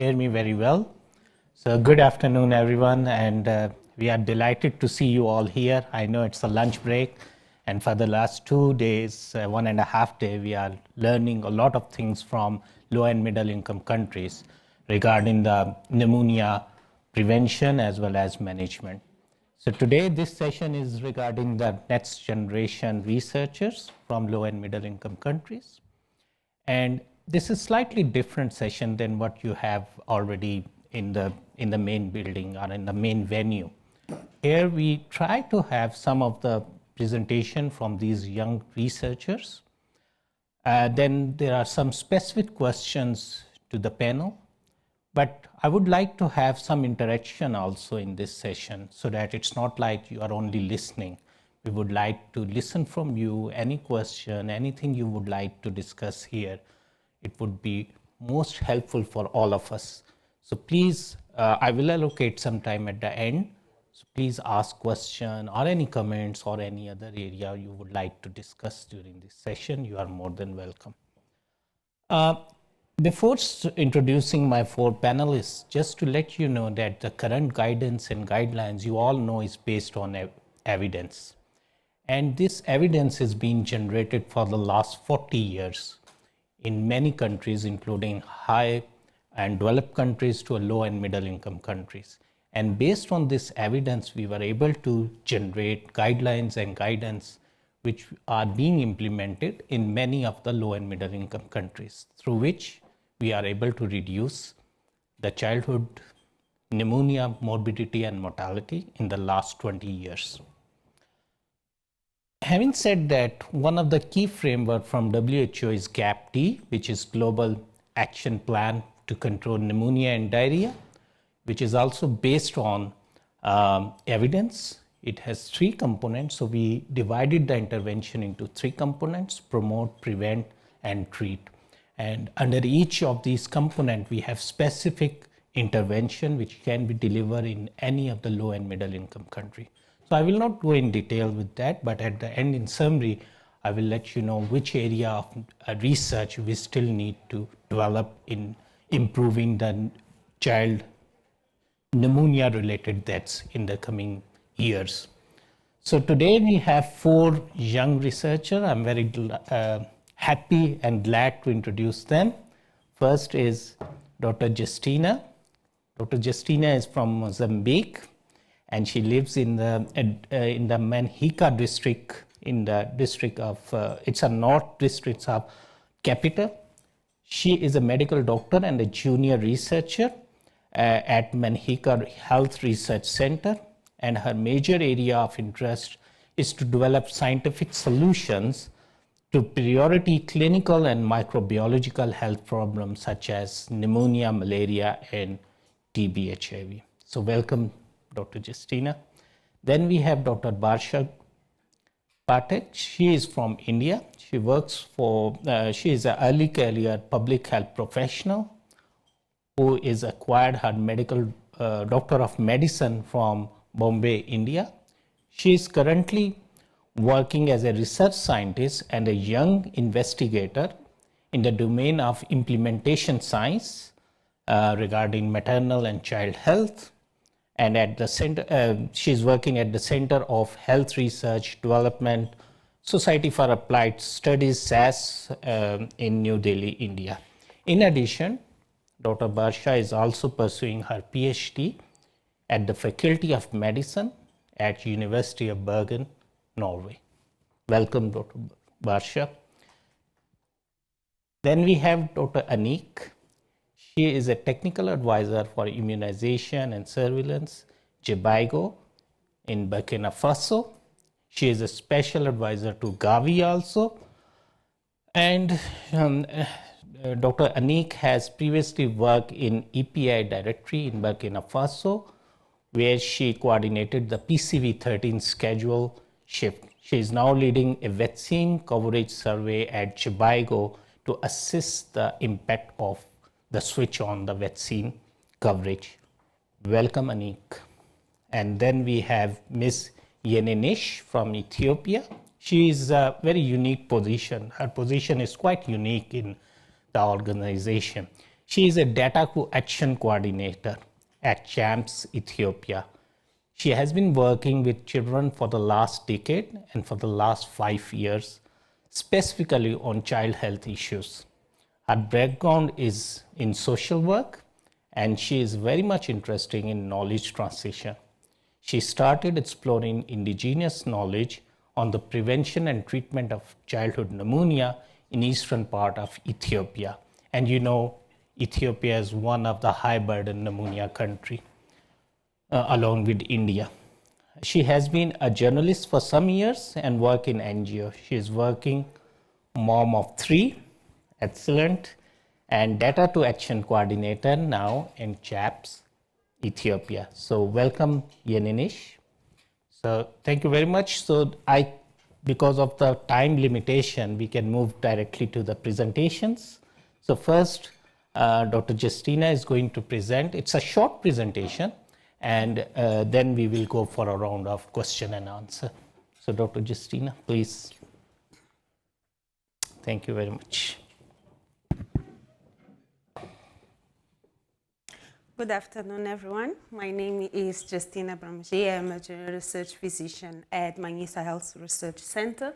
hear me very well. So good afternoon, everyone, and we are delighted to see you all here. I know it's a lunch break, and for the last 2 days, 1.5 days, we are learning a lot of things from low and middle income countries regarding the pneumonia prevention as well as management. So today, this session is regarding the next generation researchers from low and middle income countries. And this is slightly different session than what you have already in the main building or in the main venue. Here we try to have some of the presentation from these young researchers. Then there are some specific questions to the panel, but I would like to have some interaction also in this session so that it's not like you are only listening. We would like to listen from you, any question, anything you would like to discuss here. It would be most helpful for all of us. So please, I will allocate some time at the end. So please ask question or any comments or any other area you would like to discuss during this session. You are more than welcome. Before introducing my 4 panelists, just to let you know that the current guidance and guidelines you all know is based on evidence. And this evidence has been generated for the last 40 years in many countries, including high and developed countries to low and middle income countries. And based on this evidence, we were able to generate guidelines and guidance which are being implemented in many of the low and middle income countries, through which we are able to reduce the childhood pneumonia morbidity and mortality in the last 20 years. Having said that, one of the key framework from WHO is GAP-D, which is Global Action Plan to Control Pneumonia and Diarrhea, which is also based on evidence. It has 3 components. So we divided the intervention into 3 components: promote, prevent, and treat. And under each of these components, we have specific intervention which can be delivered in any of the low and middle income country. So I will not go in detail with that, but at the end, in summary, I will let you know which area of research we still need to develop in improving the child pneumonia-related deaths in the coming years. So today we have 4 young researchers. I'm very happy and glad to introduce them. First is Dr. Justina. Dr. Justina is from Mozambique, and she lives in the Manhiça district, in the district of, it's a north district of capital. She is a medical doctor and a junior researcher at Manhiça Health Research Center, and her major area of interest is to develop scientific solutions to priority clinical and microbiological health problems such as pneumonia, malaria, and TB HIV. So welcome, Dr. Justina. Then we have Dr. Barsha Pathak. She is from India. She works for, she is an early career public health professional who is acquired her medical Doctor of Medicine from Bombay, India. She is currently working as a research scientist and a young investigator in the domain of implementation science regarding maternal and child health. And at the center, she's working at the Center of Health Research Development, Society for Applied Studies, SAS, in New Delhi, India. In addition, Dr. Barsha is also pursuing her PhD at the Faculty of Medicine at University of Bergen, Norway. Welcome, Dr. Barsha. Then we have Dr. Annick. She is a technical advisor for immunization and surveillance, Jhpiego, in Burkina Faso. She is a special advisor to Gavi also. And Dr. Annick has previously worked in EPI Directory in Burkina Faso, where she coordinated the PCV13 schedule shift. She is now leading a vaccine coverage survey at Jhpiego to assess the impact of the switch on the vaccine coverage. Welcome, Annick. And then we have Ms. Yenenesh from Ethiopia. She is a very unique position. Her position is quite unique in the organization. She is a data action coordinator at CHAMPS Ethiopia. She has been working with children for the last decade and for the last 5 years, specifically on child health issues. Her background is in social work, and she is very much interested in knowledge transition. She started exploring indigenous knowledge on the prevention and treatment of childhood pneumonia in eastern part of Ethiopia. And you know, Ethiopia is one of the high burden pneumonia country, along with India. She has been a journalist for some years and work in NGO. She is working mom of 3, excellent, and data to action coordinator now in CHAPS Ethiopia. So welcome, Yenenesh. So thank you very much. So because of the time limitation, we can move directly to the presentations. So first, Dr. Justina is going to present. It's a short presentation, and then we will go for a round of question and answer. So Dr. Justina, please. Thank you very much. Good afternoon, everyone. My name is Justina Bramugy. I'm a general research physician at Manhiça Health Research Center.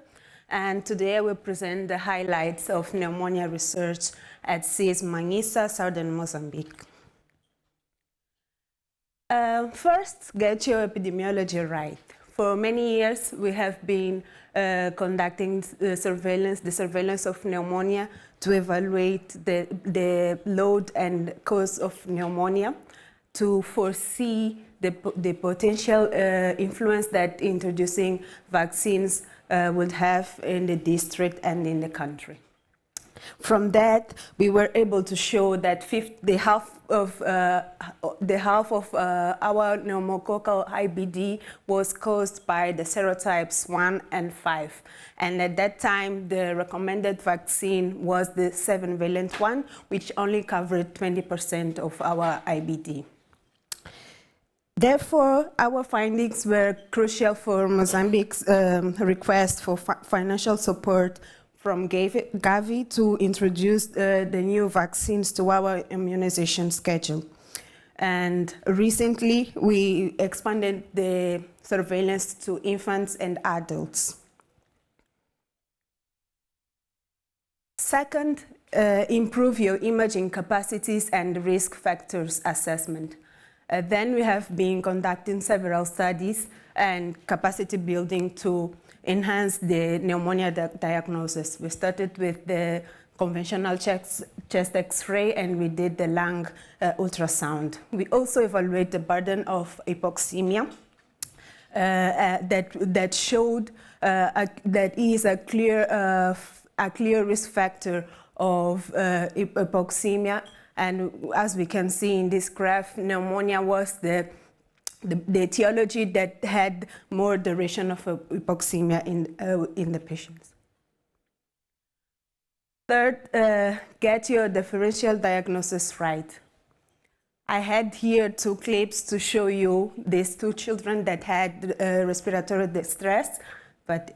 And today I will present the highlights of pneumonia research at CIS Manhiça, southern Mozambique. First, get your epidemiology right. For many years, we have been conducting the surveillance of pneumonia to evaluate the load and cause of pneumonia, to foresee the potential influence that introducing vaccines would have in the district and in the country. From that, we were able to show that half of our pneumococcal IBD was caused by the serotypes 1 and 5. And at that time, the recommended vaccine was the 7-valent one, which only covered 20% of our IBD. Therefore, our findings were crucial for Mozambique's request for financial support from Gavi to introduce the new vaccines to our immunization schedule. And recently, we expanded the surveillance to infants and adults. Second, improve your imaging capacities and risk factors assessment. Then we have been conducting several studies and capacity building to enhance the pneumonia diagnosis. We started with the conventional chest X-ray, and we did the lung ultrasound. We also evaluate the burden of hypoxemia that showed that is a clear risk factor of hypoxemia. And as we can see in this graph, pneumonia was the etiology that had more duration of hypoxemia in the patients. Third, get your differential diagnosis right. I had here 2 clips to show you these 2 children that had respiratory distress, but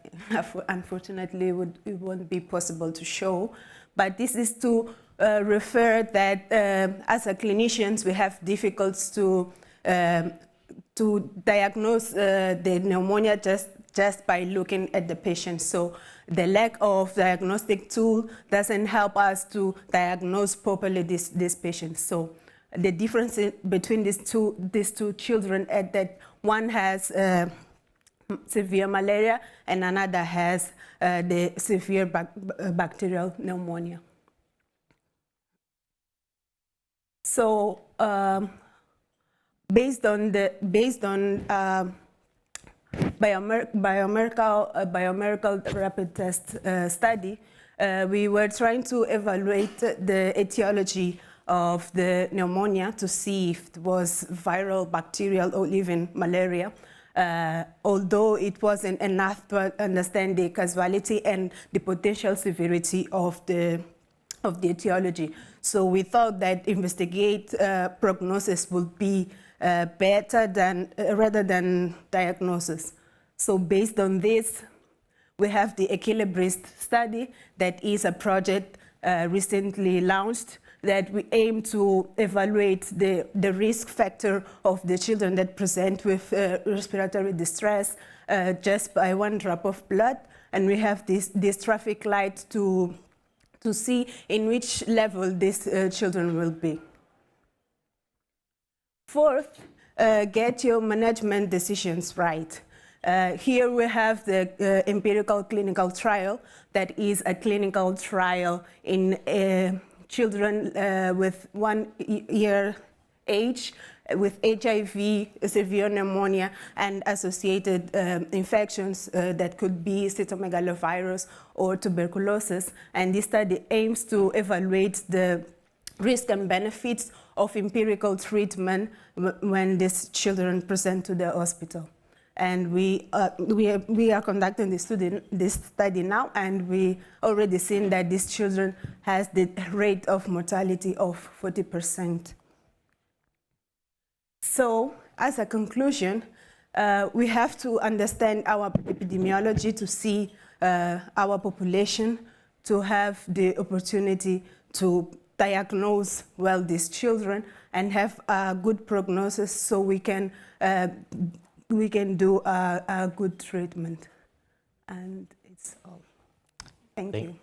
unfortunately it won't be possible to show. But this is to refer that as a clinicians we have difficulties to diagnose the pneumonia just by looking at the patient. So the lack of diagnostic tool doesn't help us to diagnose properly this patient. So the difference between these two children is that one has severe malaria and another has the severe bacterial pneumonia. So based on biomedical rapid test study, we were trying to evaluate the etiology of the pneumonia to see if it was viral, bacterial, or even malaria. Although it wasn't enough to understand the causality and the potential severity of the etiology. So we thought that investigate prognosis would be better rather than diagnosis. So based on this, we have the Equilibrist study that is a project recently launched that we aim to evaluate the risk factor of the children that present with respiratory distress just by 1 drop of blood. And we have this traffic light to see in which level these children will be. Fourth, get your management decisions right. Here we have the empirical clinical trial that is a clinical trial in children with 1 year age with HIV, severe pneumonia, and associated infections that could be cytomegalovirus or tuberculosis. And this study aims to evaluate the risk and benefits of empirical treatment when these children present to the hospital. And we are conducting this study now, and we already seen that these children has the rate of mortality of 40%. So, as a conclusion, we have to understand our epidemiology to see our population, to have the opportunity to diagnose well these children and have a good prognosis so we can do a good treatment. And it's all. Thank you.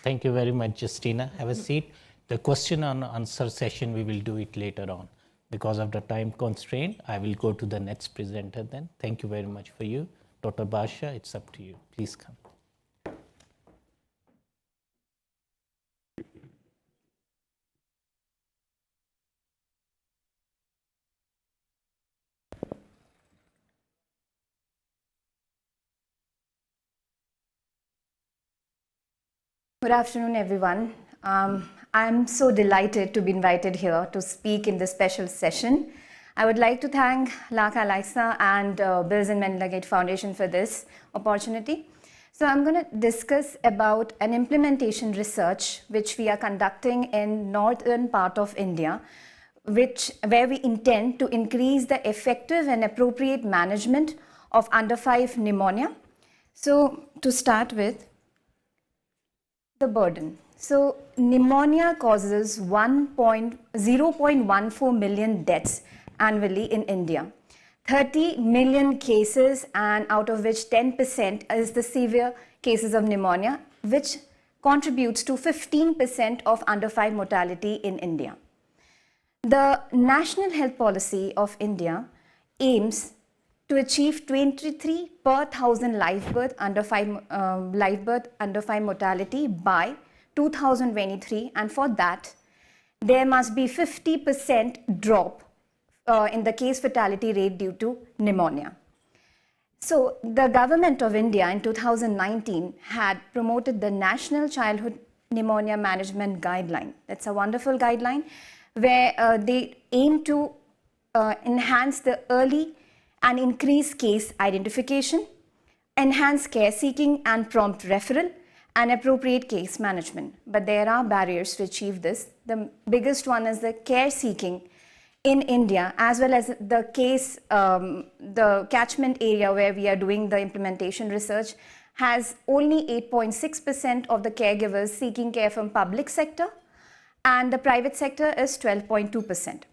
Thank you very much, Justina. Have a seat. The question and answer session, we will do it later on. Because of the time constraint, I will go to the next presenter then. Thank you very much for you. Dr. Barsha, it's up to you. Please come. Good afternoon, everyone. I'm so delighted to be invited here to speak in this special session. I would like to thank Lisa and Bills and Melinda Gates Foundation for this opportunity. So I'm going to discuss about an implementation research which we are conducting in northern part of India, where we intend to increase the effective and appropriate management of under 5 pneumonia. So to start with, the burden. So pneumonia causes 0.14 million deaths annually in India. 30 million cases, and out of which 10% is the severe cases of pneumonia, which contributes to 15% of under 5 mortality in India. The National Health Policy of India aims to achieve 23 per 1,000 live birth under 5 mortality by 2023, and for that there must be 50% drop in the case fatality rate due to pneumonia. So the government of India in 2019 had promoted the National Childhood Pneumonia Management Guideline. That's a wonderful guideline where they aim to enhance the early and increase case identification, enhance care seeking and prompt referral, and appropriate case management. But there are barriers to achieve this. The biggest one is the care seeking in India, as well as the catchment area where we are doing the implementation research has only 8.6% of the caregivers seeking care from public sector, and the private sector is 12.2%.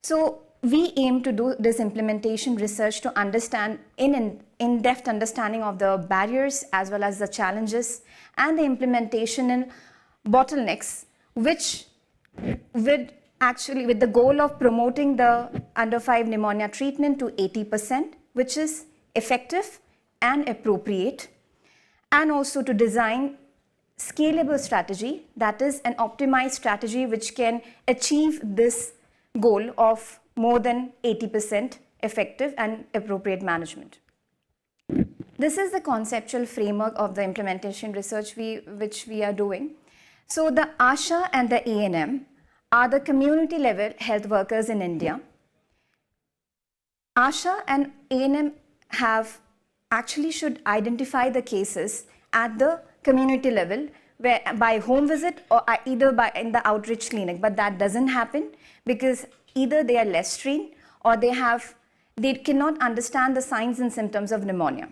So we aim to do this implementation research to understand in-depth understanding of the barriers as well as the challenges and the implementation and bottlenecks, which with the goal of promoting the under 5 pneumonia treatment to 80%, which is effective and appropriate, and also to design scalable strategy, that is an optimized strategy which can achieve this goal of more than 80% effective and appropriate management. This is the conceptual framework of the implementation research which we are doing. So the ASHA and the A&M are the community level health workers in India. ASHA and A&M should identify the cases at the community level where by home visit or either in the outreach clinic, but that doesn't happen because either they are less trained or they cannot understand the signs and symptoms of pneumonia.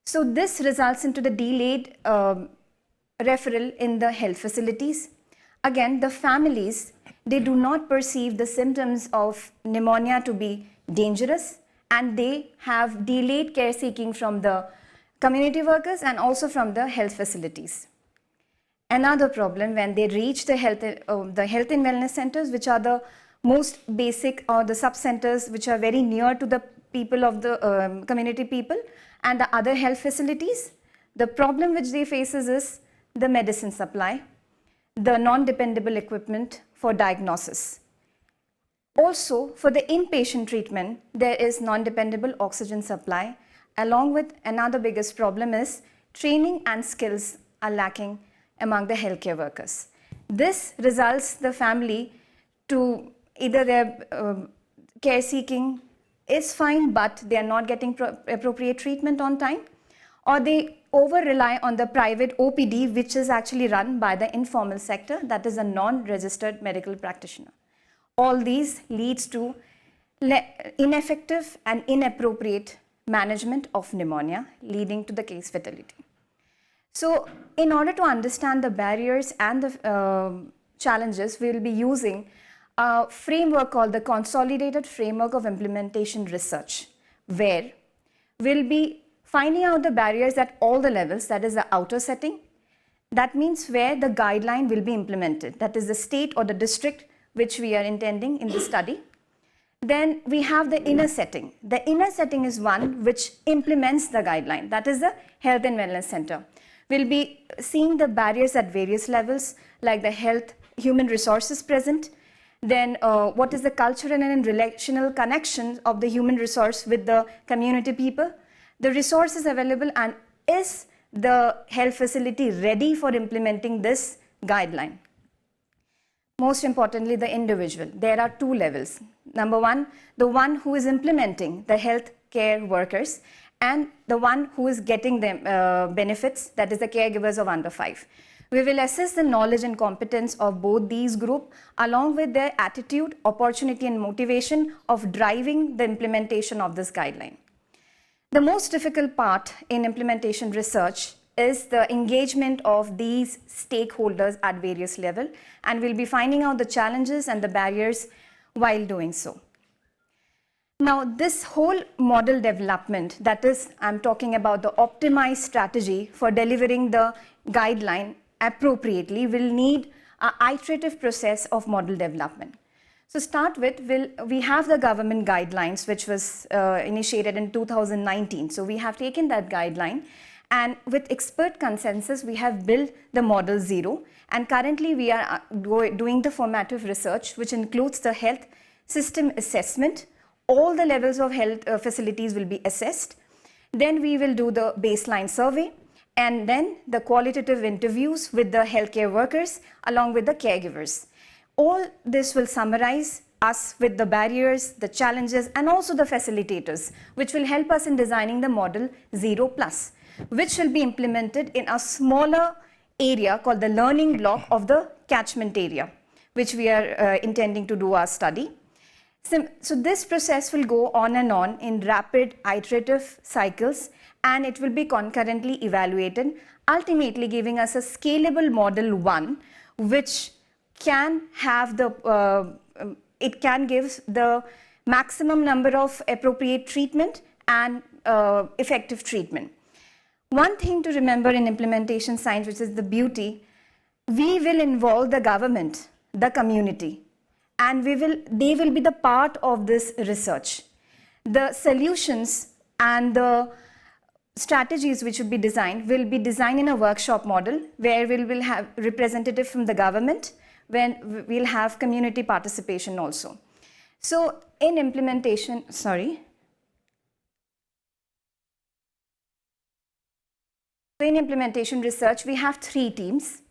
So this results into the delayed referral in the health facilities. Again, the families, they do not perceive the symptoms of pneumonia to be dangerous, and they have delayed care seeking from the community workers and also from the health facilities. Another problem, when they reach the health and wellness centers, which are the most basic or the sub-centers which are very near to the people of the community people and the other health facilities, the problem which they face is the medicine supply, the non-dependable equipment for diagnosis. Also, for the inpatient treatment, there is non-dependable oxygen supply, along with another biggest problem is training and skills are lacking among the healthcare workers. This results the family to either their care seeking is fine, but they are not getting appropriate treatment on time, or they over-rely on the private OPD, which is actually run by the informal sector, that is a non-registered medical practitioner. All these leads to ineffective and inappropriate management of pneumonia, leading to the case fatality. So, in order to understand the barriers and the challenges, we will be using a framework called the Consolidated Framework of Implementation Research, where we'll be finding out the barriers at all the levels, that is the outer setting. That means where the guideline will be implemented, that is the state or the district which we are intending in the study. Then we have the inner setting. The inner setting is one which implements the guideline, that is the Health and Wellness Center. We'll be seeing the barriers at various levels, like the health, human resources present, then what is the cultural and relational connection of the human resource with the community people, the resources available, and is the health facility ready for implementing this guideline. Most importantly, the individual. There are two levels. Number one, the one who is implementing, the health care workers, and the one who is getting the benefits, that is the caregivers of under 5. We will assess the knowledge and competence of both these groups along with their attitude, opportunity and motivation of driving the implementation of this guideline. The most difficult part in implementation research is the engagement of these stakeholders at various levels, and we'll be finding out the challenges and the barriers while doing so. Now, this whole model development, that is, I'm talking about the optimized strategy for delivering the guideline appropriately, will need an iterative process of model development. So start with, we have the government guidelines, which was initiated in 2019. So we have taken that guideline, and with expert consensus, we have built the model 0. And currently we are doing the formative research, which includes the health system assessment. All the levels of health facilities will be assessed. Then we will do the baseline survey, and then the qualitative interviews with the healthcare workers along with the caregivers. All this will summarize us with the barriers, the challenges, and also the facilitators, which will help us in designing the model 0+, which will be implemented in a smaller area called the learning block of the catchment area, which we are intending to do our study. So this process will go on and on in rapid iterative cycles, and it will be concurrently evaluated, ultimately giving us a scalable model 1, which can have it can give the maximum number of appropriate treatment and effective treatment. One thing to remember in implementation science, which is the beauty, we will involve the government, the community, and they will be the part of this research. The solutions and the strategies which will be designed in a workshop model, where we will have representative from the government, when we'll have community participation also. So in implementation, in implementation research, we have 3 teams.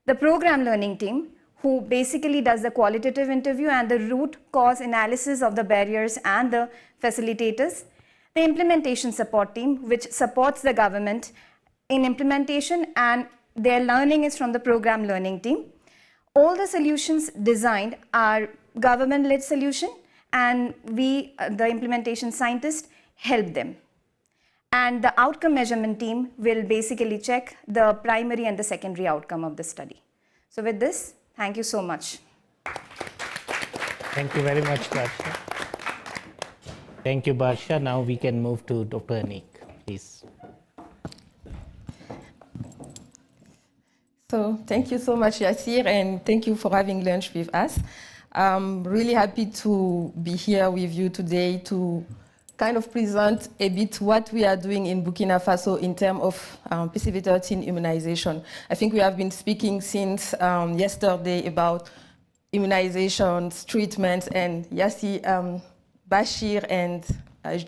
The program learning team, who basically does the qualitative interview and the root cause analysis of the barriers and the facilitators. The implementation support team, which supports the government in implementation, and their learning is from the program learning team. All the solutions designed are government-led solution, and we, the implementation scientists, help them. And the outcome measurement team will basically check the primary and the secondary outcome of the study. So with this, thank you so much. Thank you very much, Barsha. Thank you, Barsha. Now we can move to Dr. Annick, please. So thank you so much, Yasir, and thank you for having lunch with us. I'm really happy to be here with you today to kind of present a bit what we are doing in Burkina Faso in terms of PCV13 immunization. I think we have been speaking since yesterday about immunizations, treatments, and Yasir, Bashir and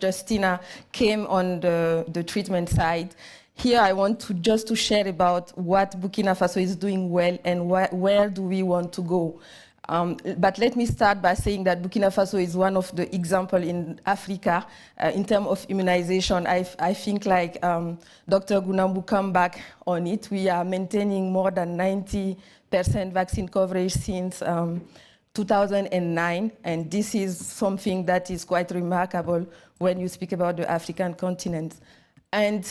Justina came on the treatment side. Here I want to just to share about what Burkina Faso is doing well and where do we want to go. But let me start by saying that Burkina Faso is one of the examples in Africa in terms of immunization. I think like Dr. Gunambu come back on it. We are maintaining more than 90% vaccine coverage since 2009, and this is something that is quite remarkable when you speak about the African continent. And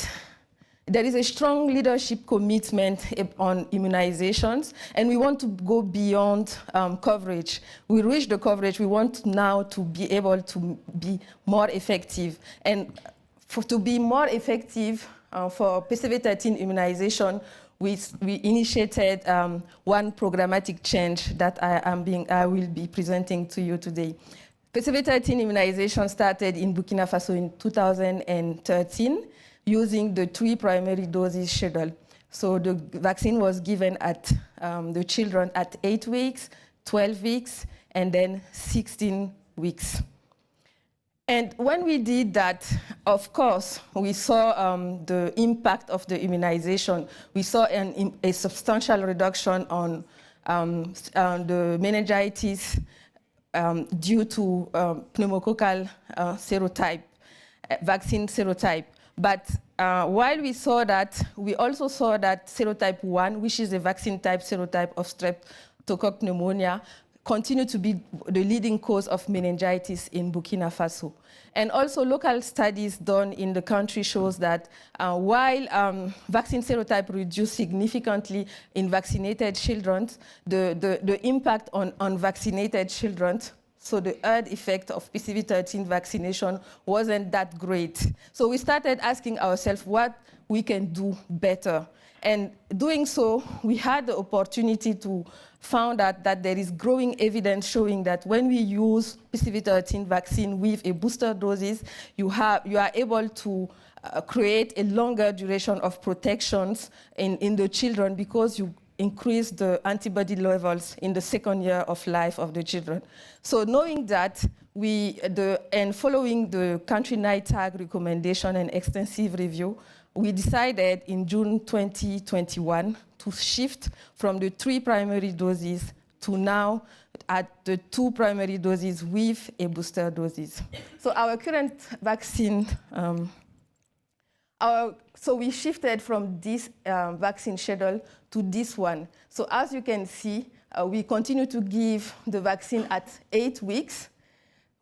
there is a strong leadership commitment on immunizations, and we want to go beyond coverage. We reach the coverage, we want now to be able to be more effective. And to be more effective for PCV13 immunization, we initiated one programmatic change that I will be presenting to you today. PCV13 immunization started in Burkina Faso in 2013 using the 3 primary doses schedule. So the vaccine was given at the children at 8 weeks, 12 weeks, and then 16 weeks. And when we did that, of course, we saw the impact of the immunization. We saw a substantial reduction on the meningitis due to pneumococcal serotype, vaccine serotype. But while we saw that, we also saw that serotype 1, which is a vaccine type serotype of streptococcus pneumonia, continue to be the leading cause of meningitis in Burkina Faso. And also local studies done in the country shows that while vaccine serotype reduced significantly in vaccinated children, the impact on unvaccinated children, so the herd effect of PCV13 vaccination wasn't that great. So we started asking ourselves what we can do better. And doing so, we had the opportunity to find out that there is growing evidence showing that when we use PCV13 vaccine with a booster doses, you are able to create a longer duration of protections in the children because you increase the antibody levels in the second year of life of the children. So knowing that, and following the country NITAG recommendation and extensive review, we decided in June 2021 to shift from the 3 primary doses to now at the 2 primary doses with a booster doses. So our current vaccine, so we shifted from this vaccine schedule to this one. So as you can see, we continue to give the vaccine at 8 weeks.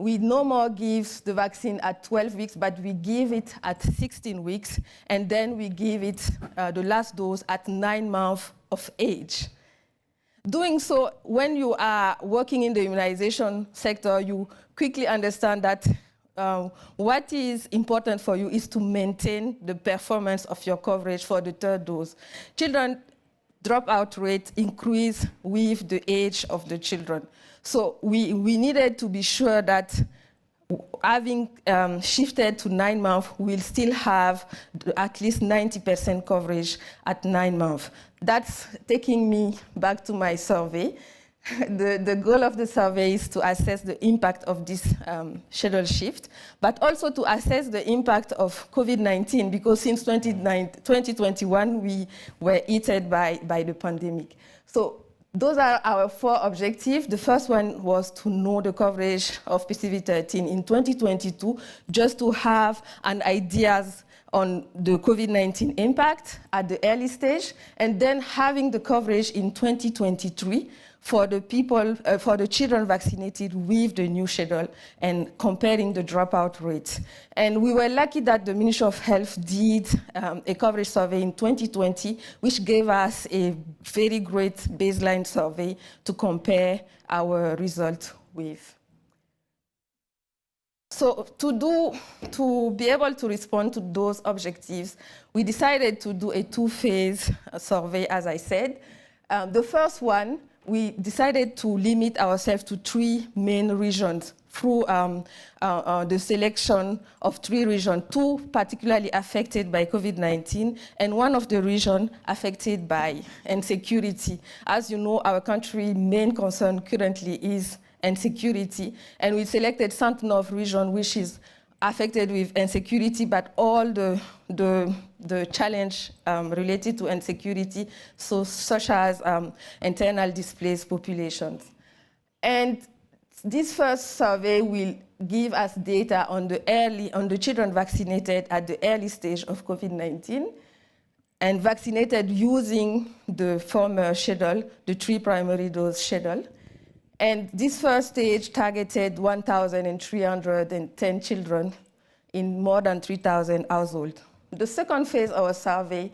We no more give the vaccine at 12 weeks, but we give it at 16 weeks, and then we give it the last dose at 9 months of age. Doing so, when you are working in the immunization sector, you quickly understand that what is important for you is to maintain the performance of your coverage for the 3rd dose. Children dropout rate increase with the age of the children. So we needed to be sure that having shifted to 9 months, we'll still have at least 90% coverage at 9 months. That's taking me back to my survey. The goal of the survey is to assess the impact of this schedule shift, but also to assess the impact of COVID-19, because since 2021, we were hit by the pandemic. So those are our 4 objectives. The first one was to know the coverage of PCV13 in 2022, just to have an idea on the COVID-19 impact at the early stage, and then having the coverage in 2023 for the people, for the children vaccinated with the new schedule and comparing the dropout rates. And we were lucky that the Ministry of Health did a coverage survey in 2020, which gave us a very great baseline survey to compare our result with. So to be able to respond to those objectives, we decided to do a two-phase survey, as I said. The first one, we decided to limit ourselves to 3 main regions through the selection of 3 regions, 2 particularly affected by COVID-19, and one of the regions affected by insecurity. As you know, our country's main concern currently is insecurity, and we selected Centre-Nord region, which is affected with insecurity, but all the challenge related to insecurity, such as internal displaced populations. And this first survey will give us data on the children vaccinated at the early stage of COVID-19 and vaccinated using the former schedule, the 3 primary dose schedule. And this first stage targeted 1,310 children in more than 3,000 households. The second phase of our survey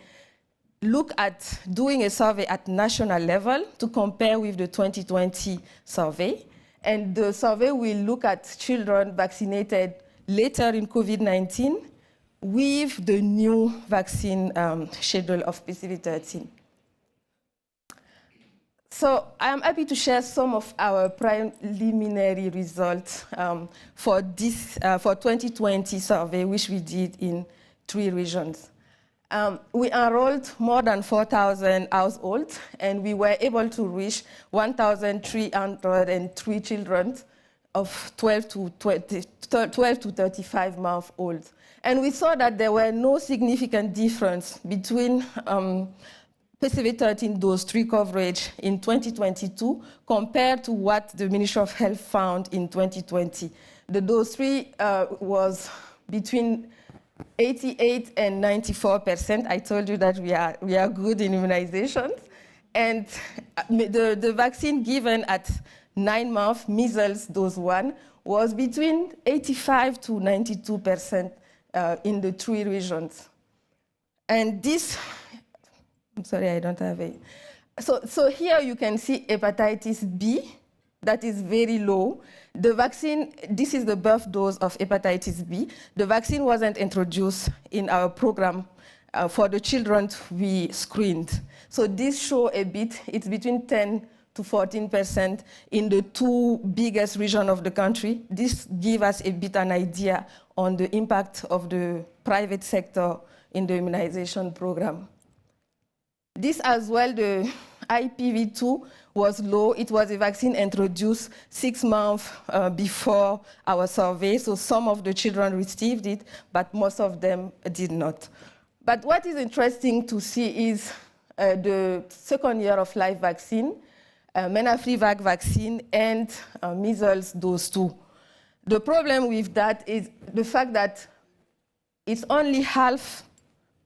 looked at doing a survey at national level to compare with the 2020 survey. And the survey will look at children vaccinated later in COVID-19 with the new vaccine schedule of PCV13. So I'm happy to share some of our preliminary results for 2020 survey, which we did in 3 regions. We enrolled more than 4,000 households, and we were able to reach 1,303 children of 12 to 35 months old. And we saw that there were no significant difference between PCV13 dose 3 coverage in 2022 compared to what the Ministry of Health found in 2020. The dose 3 was between 88 and 94%. I told you that we are good in immunizations. And the vaccine given at 9 months, measles dose 1, was between 85 to 92% in the 3 regions. And this, I'm sorry, I don't have a. So here you can see hepatitis B, that is very low. The vaccine, this is the birth dose of hepatitis B. The vaccine wasn't introduced in our program for the children we screened. So this show a bit, it's between 10 to 14% in the 2 biggest regions of the country. This gives us a bit an idea on the impact of the private sector in the immunization program. This as well, the IPV2 was low. It was a vaccine introduced 6 months before our survey, so some of the children received it, but most of them did not. But what is interesting to see is the second year of life vaccine, Menafrivac vaccine, and measles dose 2. The problem with that is the fact that it's only half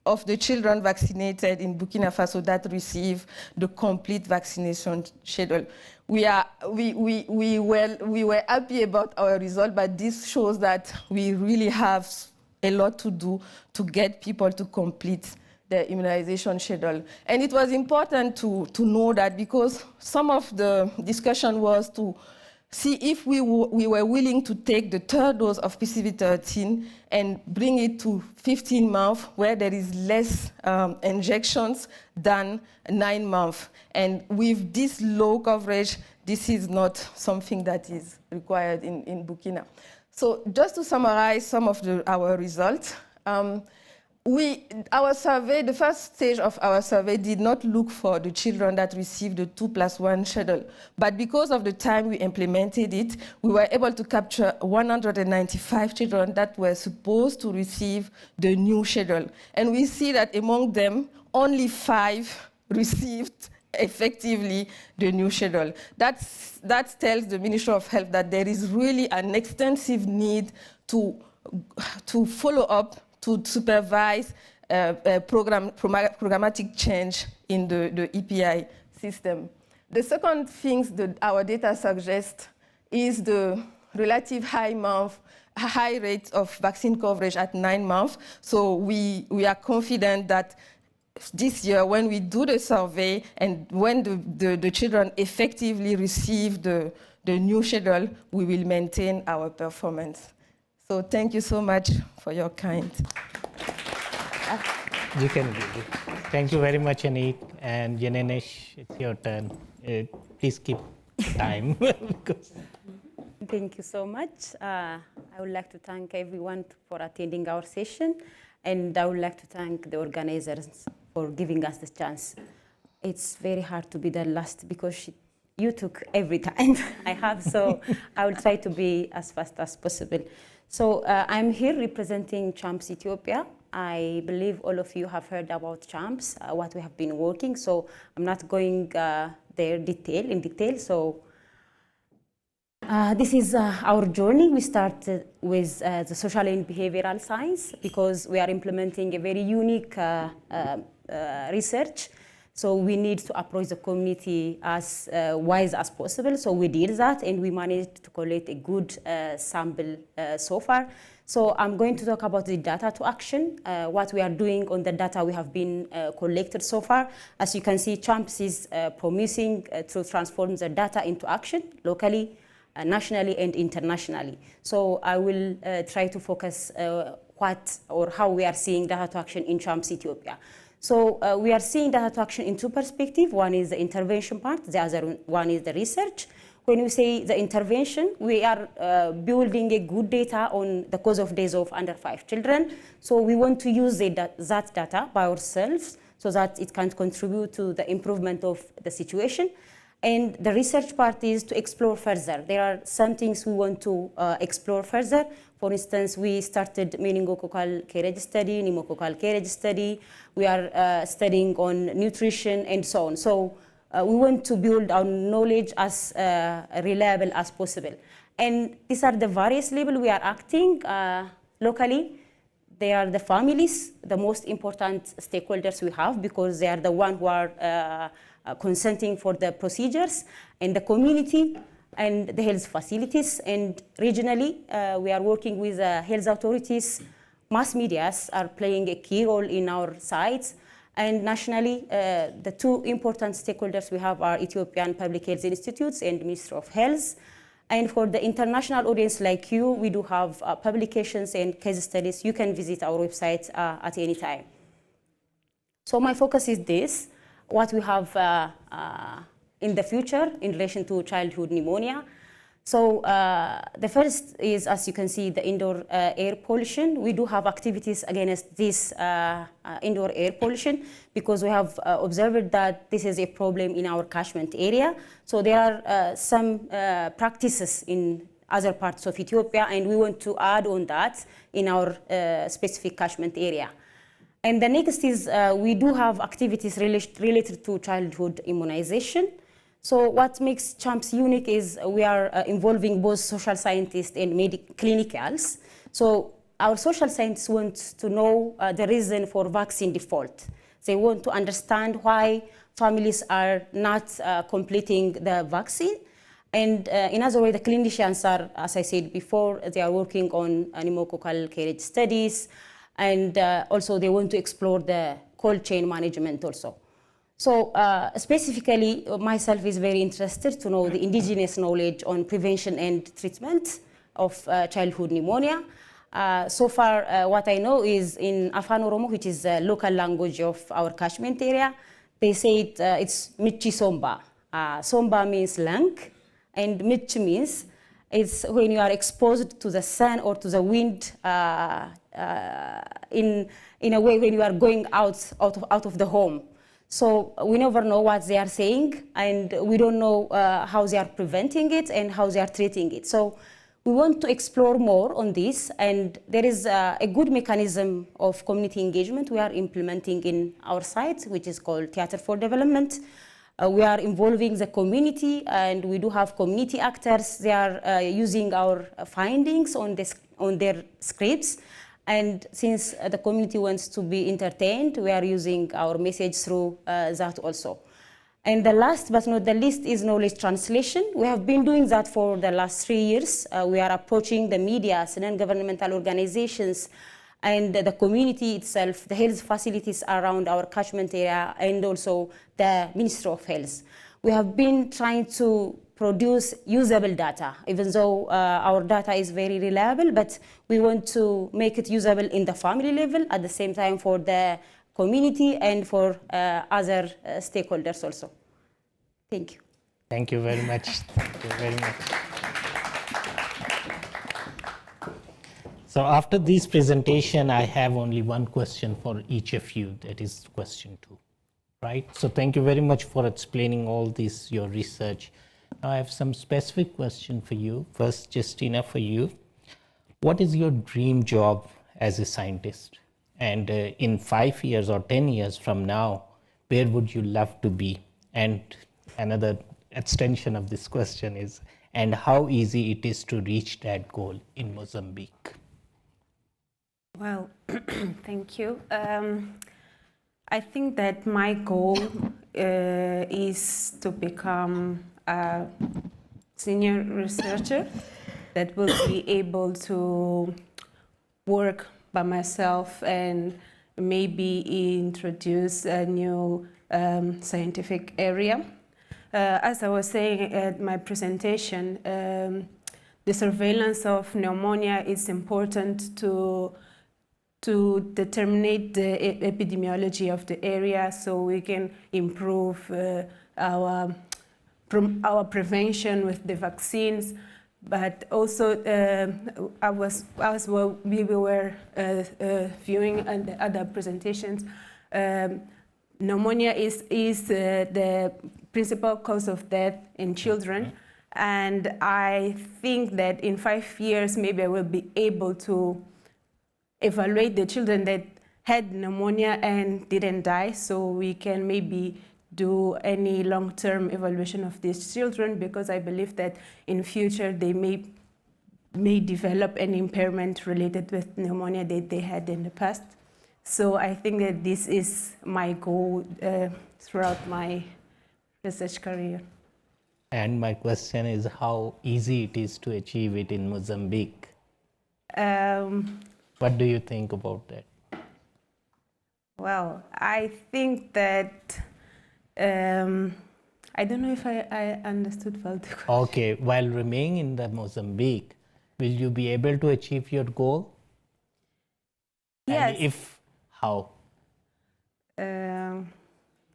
of the children vaccinated in Burkina Faso that receive the complete vaccination schedule. We were happy about our result, but this shows that we really have a lot to do to get people to complete the immunization schedule. And it was important to know that, because some of the discussion was to see if we were willing to take the 3rd dose of PCV13 and bring it to 15 months, where there is less injections than 9 months. And with this low coverage, this is not something that is required in Burkina. So just to summarize some of our results, our survey, the first stage of our survey did not look for the children that received the 2+1 schedule. But because of the time we implemented it, we were able to capture 195 children that were supposed to receive the new schedule. And we see that among them, only 5 received effectively the new schedule. That tells the Ministry of Health that there is really an extensive need to follow up to supervise programmatic change in the EPI system. The second thing that our data suggests is the relative high rate of vaccine coverage at 9 months. So we are confident that this year, when we do the survey and when the children effectively receive the new schedule, we will maintain our performance. So thank you so much for your kind. You can do it. Thank you very much, Annick, and Yenenesh, it's your turn. Please keep time. Thank you so much. I would like to thank everyone for attending our session, and I would like to thank the organizers for giving us this chance. It's very hard to be the last because you took every time I have, so I will try to be as fast as possible. So I'm here representing CHAMPS Ethiopia. I believe all of you have heard about CHAMPS, what we have been working, so I'm not going there in detail. So this is our journey. We started with the social and behavioral science because we are implementing a very unique research. So we need to approach the community as wise as possible. So we did that, and we managed to collect a good sample so far. So I'm going to talk about the data to action, what we are doing on the data we have been collected so far. As you can see, CHAMPS is promising to transform the data into action locally, nationally, and internationally. So I will try to focus how we are seeing data to action in CHAMPS Ethiopia. So we are seeing data to action in two perspectives. One is the intervention part, the other one is the research. When we say the intervention, we are building a good data on the cause of death of under 5 children. So we want to use that data by ourselves so that it can contribute to the improvement of the situation. And the research part is to explore further. There are some things we want to explore further. For instance, we started meningococcal carriage study, pneumococcal carriage study. We are studying on nutrition and so on. So we want to build our knowledge as reliable as possible. And these are the various levels we are acting locally. They are the families, the most important stakeholders we have, because they are the ones who are consenting for the procedures, and the community and the health facilities. And regionally, we are working with health authorities. Mass medias are playing a key role in our sites. And nationally, the two important stakeholders we have are Ethiopian Public Health Institutes and Ministry of Health. And for the international audience like you, we do have publications and case studies. You can visit our website at any time. So my focus is this, what we have in the future in relation to childhood pneumonia. So the first is, as you can see, the indoor air pollution. We do have activities against this indoor air pollution because we have observed that this is a problem in our catchment area. So there are some practices in other parts of Ethiopia, and we want to add on that in our specific catchment area. And the next is we do have activities related to childhood immunization. So what makes CHAMPS unique is we are involving both social scientists and clinicals. So our social scientists want to know the reason for vaccine default. They want to understand why families are not completing the vaccine. And in other words, the clinicians are, as I said before, they are working on pneumococcal carriage studies, and also they want to explore the cold chain management also. So specifically, myself is very interested to know the indigenous knowledge on prevention and treatment of childhood pneumonia. So far, what I know is in Afan Oromo, which is the local language of our catchment area, they say it's Michi Somba. Somba means lung, and Michi means it's when you are exposed to the sun or to the wind in a way when you are going out of the home. So we never know what they are saying, and we don't know how they are preventing it and how they are treating it. So we want to explore more on this, and there is a good mechanism of community engagement we are implementing in our site, which is called Theatre for Development. We are involving the community, and we do have community actors. They are using our findings on their scripts, And since the community wants to be entertained, we are using our message through that also. And the last but not the least is knowledge translation. We have been doing that for the last 3 years. We are approaching the media, non-governmental organizations, and the community itself, the health facilities around our catchment area, and also the Ministry of Health. We have been trying to produce usable data, even though our data is very reliable, but we want to make it usable in the family level, at the same time for the community and for other stakeholders also. Thank you. Thank you very much. Thank you very much. So after this presentation, I have only one question for each of you, that is question 2, right? So thank you very much for explaining all this, your research. Now I have some specific question for you. First, Justina, for you. What is your dream job as a scientist? And in 5 years or 10 years from now, where would you love to be? And another extension of this question is, and how easy it is to reach that goal in Mozambique? Well, thank you. I think that my goal is to become a senior researcher that will be able to work by myself and maybe introduce a new scientific area. As I was saying at my presentation, the surveillance of pneumonia is important to determine the epidemiology of the area, so we can improve our prevention with the vaccines. But also, as we were viewing and the other presentations, pneumonia is the principal cause of death in children. And I think that in 5 years, maybe I will be able to evaluate the children that had pneumonia and didn't die, so we can maybe do any long-term evaluation of these children, because I believe that in future they may develop an impairment related with pneumonia that they had in the past. So I think that this is my goal throughout my research career. And my question is how easy it is to achieve it in Mozambique. What do you think about that? Well, I think that I don't know if I understood well the question. Okay, while remaining in the Mozambique, will you be able to achieve your goal? Yes. And if, how?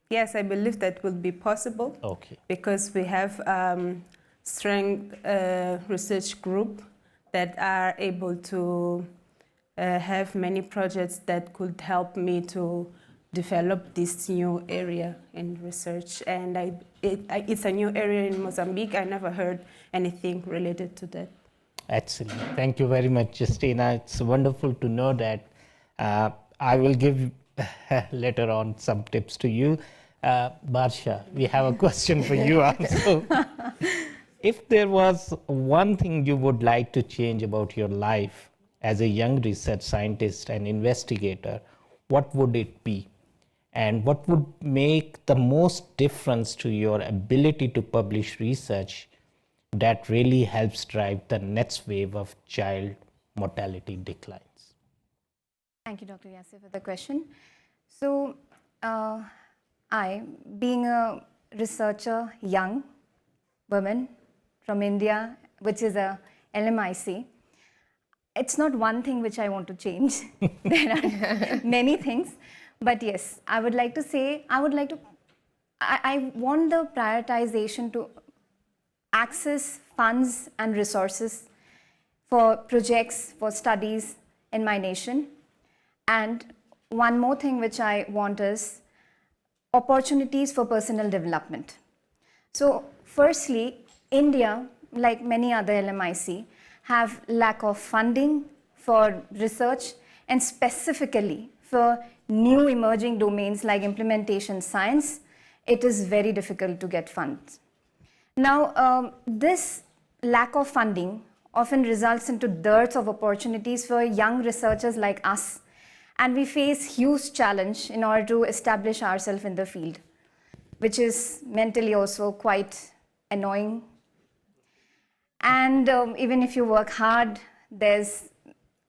Yes, I believe that will be possible. Okay. Because we have strong research group that are able to have many projects that could help me to develop this new area in research. And it's a new area in Mozambique. I never heard anything related to that. Excellent. Thank you very much, Justina. It's wonderful to know that. I will give later on some tips to you. Barsha, we have a question for you also. If there was one thing you would like to change about your life as a young research scientist and investigator, what would it be? And what would make the most difference to your ability to publish research that really helps drive the next wave of child mortality declines? Thank you, Dr. Yasir, for the question. So, I, being a researcher, young woman from India, which is a LMIC, it's not one thing which I want to change. There are many things. But yes, I would like to say, I want the prioritization to access funds and resources for projects, for studies in my nation. And one more thing which I want is opportunities for personal development. So firstly, India, like many other LMIC, have lack of funding for research and specifically for new emerging domains like implementation science. It is very difficult to get funds. Now, this lack of funding often results into dearth of opportunities for young researchers like us, and we face huge challenge in order to establish ourselves in the field, which is mentally also quite annoying. And even if you work hard,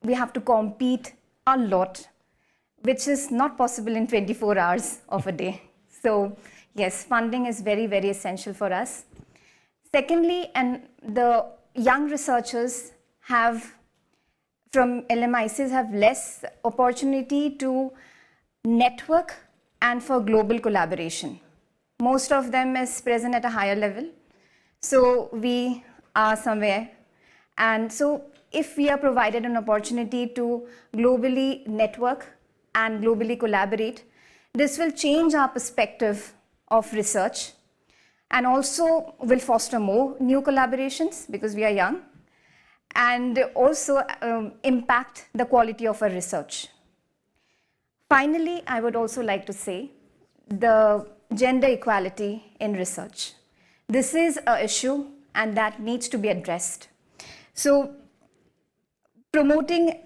we have to compete a lot, which is not possible in 24 hours of a day. So yes, funding is very, very essential for us. Secondly, and the young researchers from LMICs have less opportunity to network and for global collaboration. Most of them is present at a higher level. So we are somewhere. And so if we are provided an opportunity to globally network and globally collaborate, this will change our perspective of research and also will foster more new collaborations because we are young, and also impact the quality of our research. Finally, I would also like to say the gender equality in research. This is an issue and that needs to be addressed. So promoting...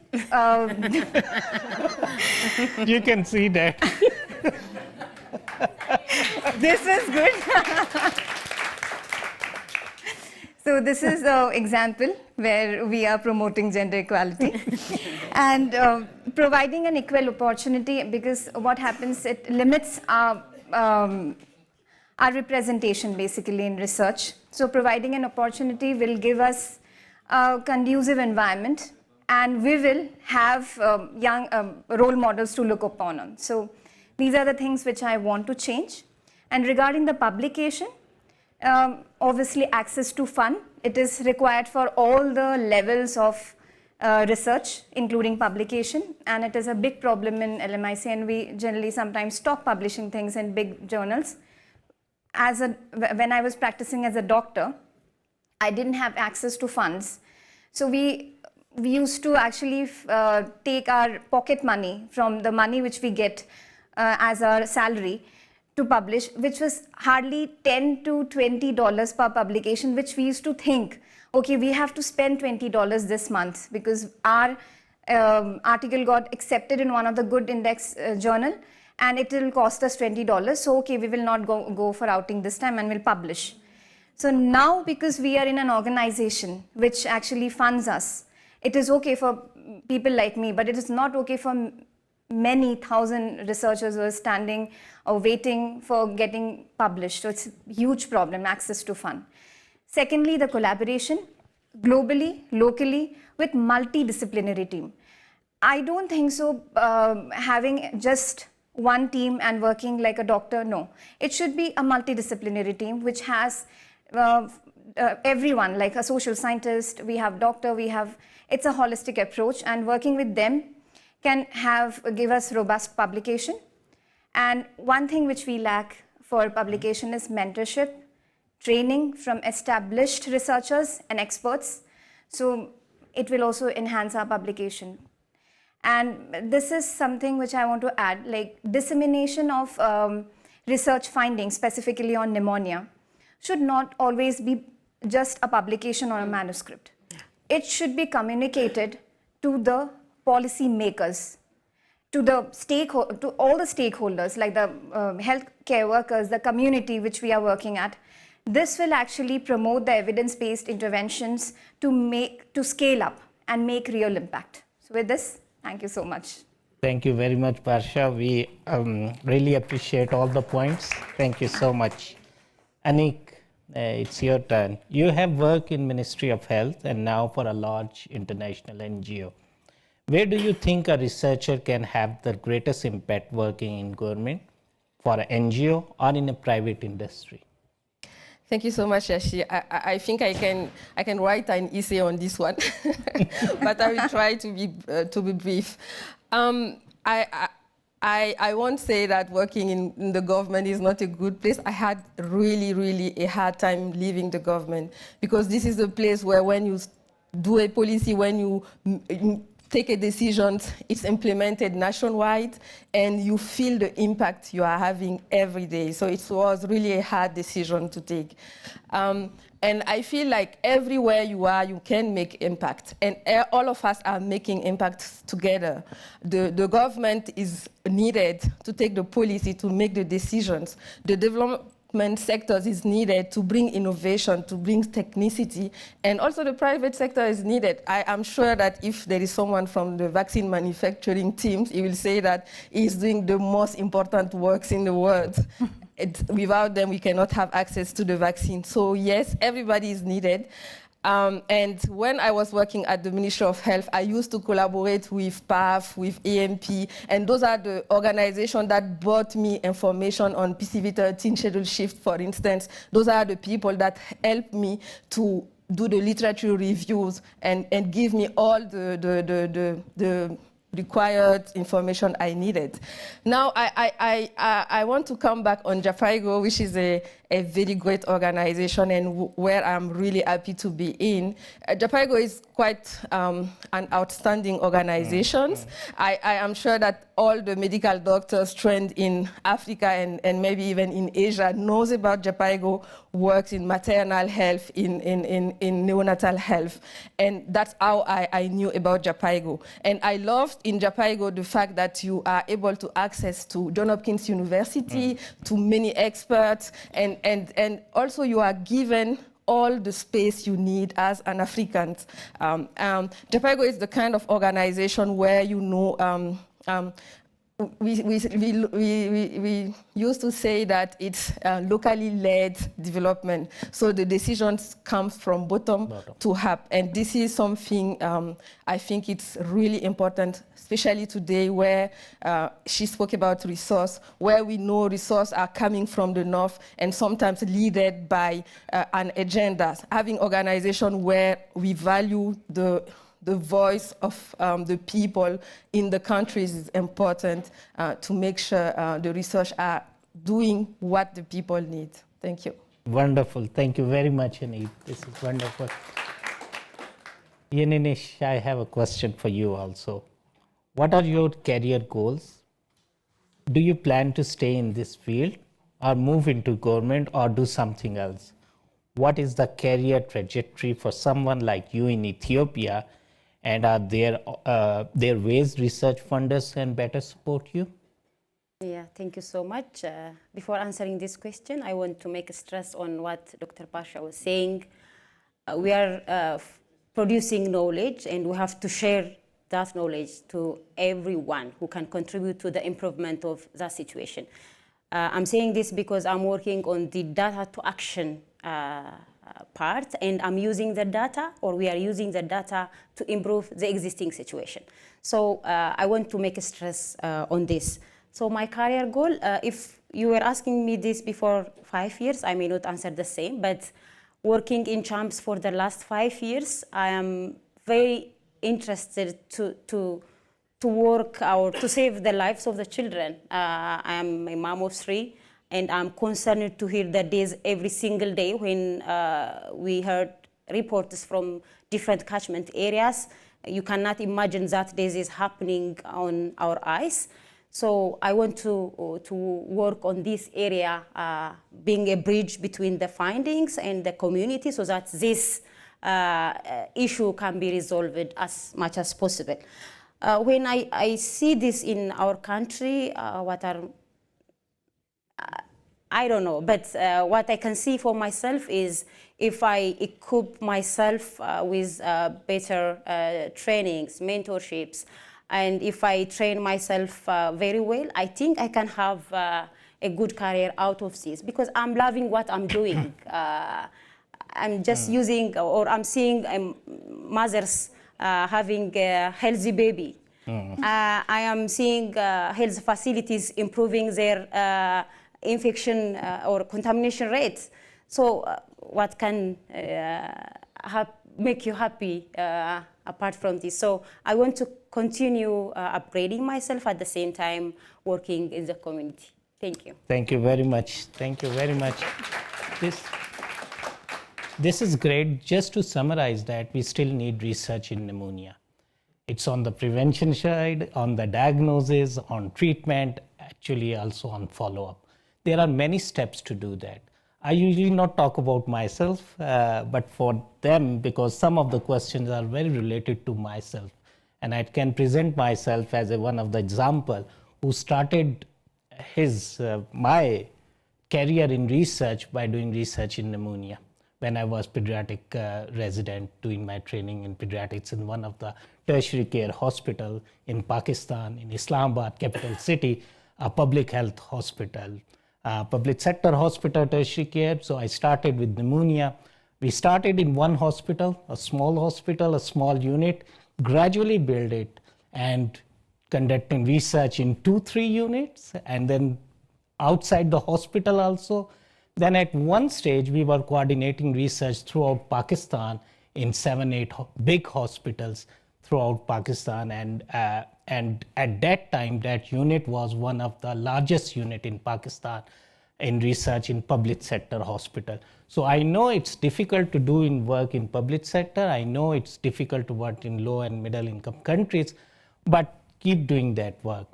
You can see that. This is good. So this is an example where we are promoting gender equality and providing an equal opportunity, because what happens, it limits our representation basically in research. So providing an opportunity will give us a conducive environment, and we will have young role models to look upon on. So these are the things which I want to change. And regarding the publication, obviously access to fund, it is required for all the levels of research, including publication, and it is a big problem in LMIC, and we generally sometimes stop publishing things in big journals. When I was practicing as a doctor, I didn't have access to funds. So we used to actually take our pocket money from the money which we get as our salary to publish, which was hardly $10 to $20 per publication, which we used to think, okay, we have to spend $20 this month because our article got accepted in one of the good index journal and it will cost us $20. So, okay, we will not go for outing this time and we'll publish. So now, because we are in an organization which actually funds us, it is okay for people like me, but it is not okay for many thousand researchers who are standing or waiting for getting published. So it's a huge problem, access to fund. Secondly, the collaboration globally, locally, with multidisciplinary team. I don't think so having just one team and working like a doctor, no. It should be a multidisciplinary team which has everyone, like a social scientist, we have doctor, it's a holistic approach, and working with them can give us robust publication. And one thing which we lack for publication is mentorship, training from established researchers and experts. So it will also enhance our publication. And this is something which I want to add, like dissemination of research findings, specifically on pneumonia, should not always be just a publication or a manuscript. It should be communicated to the policy makers, to all the stakeholders, like the healthcare workers, the community which we are working at. This will actually promote the evidence-based interventions to scale up and make real impact. So with this, thank you so much. Thank you very much, Barsha. We really appreciate all the points. Thank you so much. Annick, it's your turn. You have worked in Ministry of Health and now for a large international NGO. Where do you think a researcher can have the greatest impact working in government, for an NGO, or in a private industry? Thank you so much, Yasir. I think I can write an essay on this one, but I will try to be brief. I won't say that working in the government is not a good place. I had really a hard time leaving the government, because this is a place where when you do a policy, when you take a decision, it's implemented nationwide, and you feel the impact you are having every day. So it was really a hard decision to take. And I feel like everywhere you are, you can make impact. And all of us are making impact together. The government is needed to take the policy, to make the decisions. The development sectors is needed to bring innovation, to bring technicity, and also the private sector is needed. I am sure that if there is someone from the vaccine manufacturing teams, he will say that he's doing the most important works in the world. Without them, we cannot have access to the vaccine. So yes, everybody is needed. And when I was working at the Ministry of Health, I used to collaborate with PAF, with AMP, and those are the organizations that brought me information on PCV13 schedule shift, for instance. Those are the people that helped me to do the literature reviews and give me all the required information I needed. Now, I want to come back on Jhpiego, which is a very great organization and where I'm really happy to be in. Jhpiego is quite an outstanding organization. I am sure that all the medical doctors trained in Africa and maybe even in Asia knows about Jhpiego, works in maternal health, in neonatal health. And that's how I knew about Jhpiego. And I loved in Jhpiego the fact that you are able to access to Johns Hopkins University, to many experts, and also you are given all the space you need as an African. Jhpiego is the kind of organization where you know we used to say that it's locally led development. So the decisions come from bottom to up. And this is something I think it's really important, especially today where she spoke about resource, where we know resources are coming from the north and sometimes led by an agenda. Having organizations where we value the voice of the people in the countries is important to make sure the research are doing what the people need. Thank you. Wonderful. Thank you very much, Annick. This is wonderful. Yenenesh, I have a question for you also. What are your career goals? Do you plan to stay in this field or move into government or do something else? What is the career trajectory for someone like you in Ethiopia? And are there ways research funders can better support you? Yeah, thank you so much. Before answering this question, I want to make a stress on what Dr. Barsha was saying. We are producing knowledge and we have to share that knowledge to everyone who can contribute to the improvement of that situation. I'm saying this because I'm working on the data to action part, and I'm using the data, or we are using the data to improve the existing situation. So I want to make a stress on this. So my career goal, if you were asking me this before 5 years, I may not answer the same, but working in CHAMPS for the last 5 years, I am very interested to work or to save the lives of the children. I am a mom of 3. And I'm concerned to hear the days every single day when we heard reports from different catchment areas. You cannot imagine that this is happening on our eyes. So I want to work on this area, being a bridge between the findings and the community so that this issue can be resolved as much as possible. When I see this in our country, I don't know, but what I can see for myself is if I equip myself with better trainings, mentorships, and if I train myself very well, I think I can have a good career out of this because I'm loving what I'm doing. I'm just using, or I'm seeing mothers having a healthy baby. I am seeing health facilities improving their infection or contamination rates. So what can make you happy apart from this? So I want to continue upgrading myself at the same time working in the community. Thank you. Thank you very much. Thank you very much. This is great. Just to summarize that, we still need research in pneumonia. It's on the prevention side, on the diagnosis, on treatment, actually also on follow-up. There are many steps to do that. I usually not talk about myself, but for them, because some of the questions are very related to myself. And I can present myself as one of the example who started my career in research by doing research in pneumonia when I was pediatric resident doing my training in pediatrics in one of the tertiary care hospital in Pakistan, in Islamabad, capital city, a public health hospital, public sector hospital, tertiary care. So I started with pneumonia. We started in one hospital, a small unit, gradually build it and conducting research in 2-3 units, and then outside the hospital also. Then at one stage, we were coordinating research throughout Pakistan in 7-8 big hospitals throughout Pakistan. And at that time, that unit was one of the largest unit in Pakistan in research in public sector hospital. So I know it's difficult to do work in public sector. I know it's difficult to work in low and middle income countries, but keep doing that work.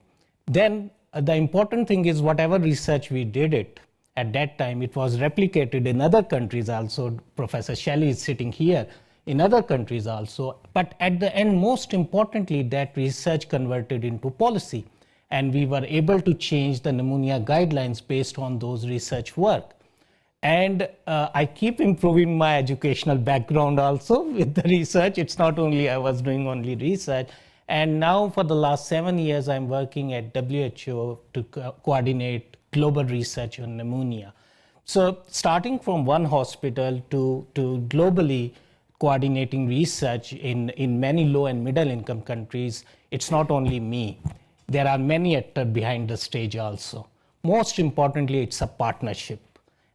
Then the important thing is whatever research we did it, at that time it was replicated in other countries also. Professor Shelley is sitting here, in other countries also. But at the end, most importantly, that research converted into policy. And we were able to change the pneumonia guidelines based on those research work. And I keep improving my educational background also with the research. It's not only I was doing only research. And now for the last 7 years, I'm working at WHO to coordinate global research on pneumonia. So starting from one hospital to globally coordinating research in many low and middle income countries, it's not only me. There are many actors behind the stage also. Most importantly, it's a partnership.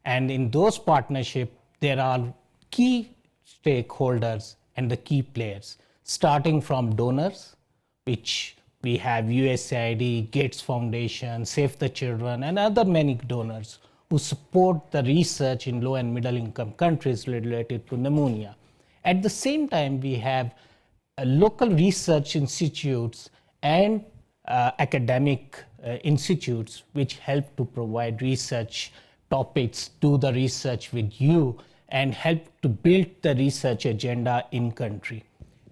And in those partnerships, there are key stakeholders and the key players, starting from donors, which we have USAID, Gates Foundation, Save the Children, and other many donors who support the research in low and middle income countries related to pneumonia. At the same time, we have local research institutes and academic institutes which help to provide research topics, do the research with you, and help to build the research agenda in country.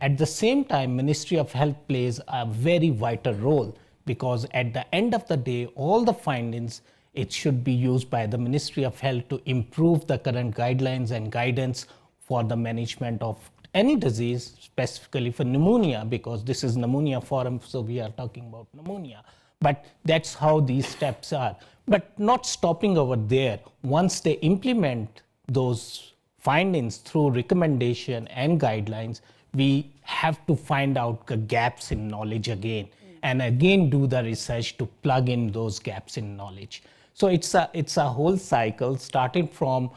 At the same time, Ministry of Health plays a very vital role, because at the end of the day, all the findings, it should be used by the Ministry of Health to improve the current guidelines and guidance for the management of any disease, specifically for pneumonia, because this is pneumonia forum, so we are talking about pneumonia. But that's how these steps are. But not stopping over there. Once they implement those findings through recommendation and guidelines, we have to find out the gaps in knowledge again, and again do the research to plug in those gaps in knowledge. So it's a whole cycle, starting from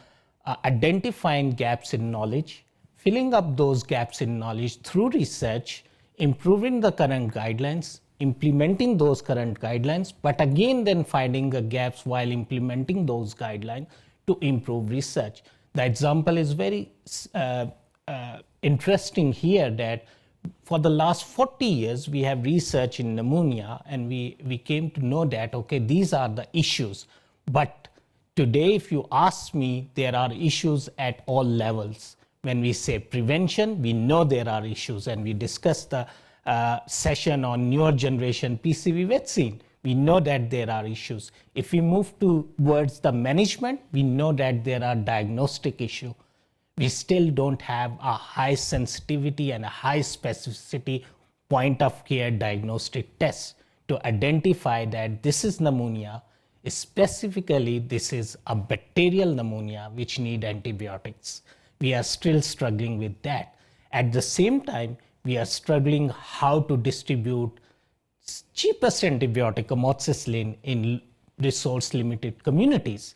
identifying gaps in knowledge, filling up those gaps in knowledge through research, improving the current guidelines, implementing those current guidelines, but again then finding the gaps while implementing those guidelines to improve research. The example is very interesting here, that for the last 40 years we have research in pneumonia, and we came to know that, okay, these are the issues. But today, if you ask me, there are issues at all levels. When we say prevention, we know there are issues, and we discussed the session on newer generation PCV vaccine. We know that there are issues. If we move towards the management, we know that there are diagnostic issues. We still don't have a high sensitivity and a high specificity point of care diagnostic test to identify that this is pneumonia. Specifically, this is a bacterial pneumonia which need antibiotics. We are still struggling with that. At the same time, we are struggling how to distribute cheapest antibiotic, amoxicillin, in resource-limited communities.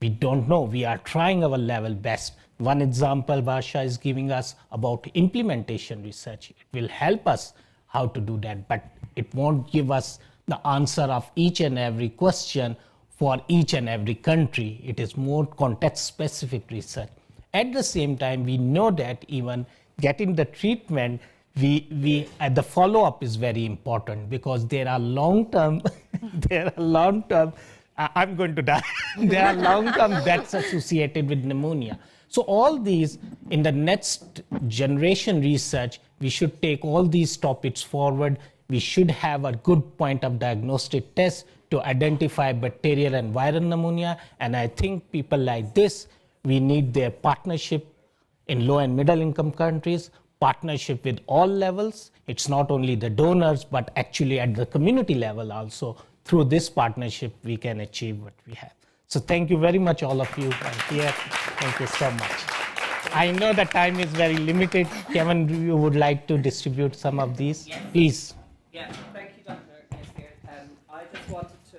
We don't know. We are trying our level best. One example Barsha is giving us about implementation research. It will help us how to do that, but it won't give us the answer of each and every question for each and every country. It is more context-specific research. At the same time, we know that even getting the treatment the follow-up is very important because there are long-term, I'm going to die. There are long-term deaths associated with pneumonia. So all these, in the next generation research, we should take all these topics forward. We should have a good point of diagnostic test to identify bacterial and viral pneumonia. And I think people like this, we need their partnership in low and middle income countries, partnership with all levels. It's not only the donors, but actually at the community level also. Through this partnership, we can achieve what we have. So thank you very much, all of you here. Thank you so much. I know the time is very limited. Kevin, you would like to distribute some of these? Yes. Please. Yeah, thank you, Dr. Yasir. I just wanted to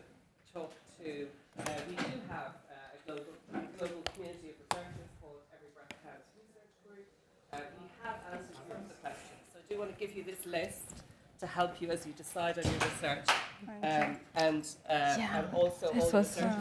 talk to, we do have a global community of researchers called Every Breath Counts Research Group. We have answered some of the questions, so I do want to give you this list to help you as you decide on your research. And also all the research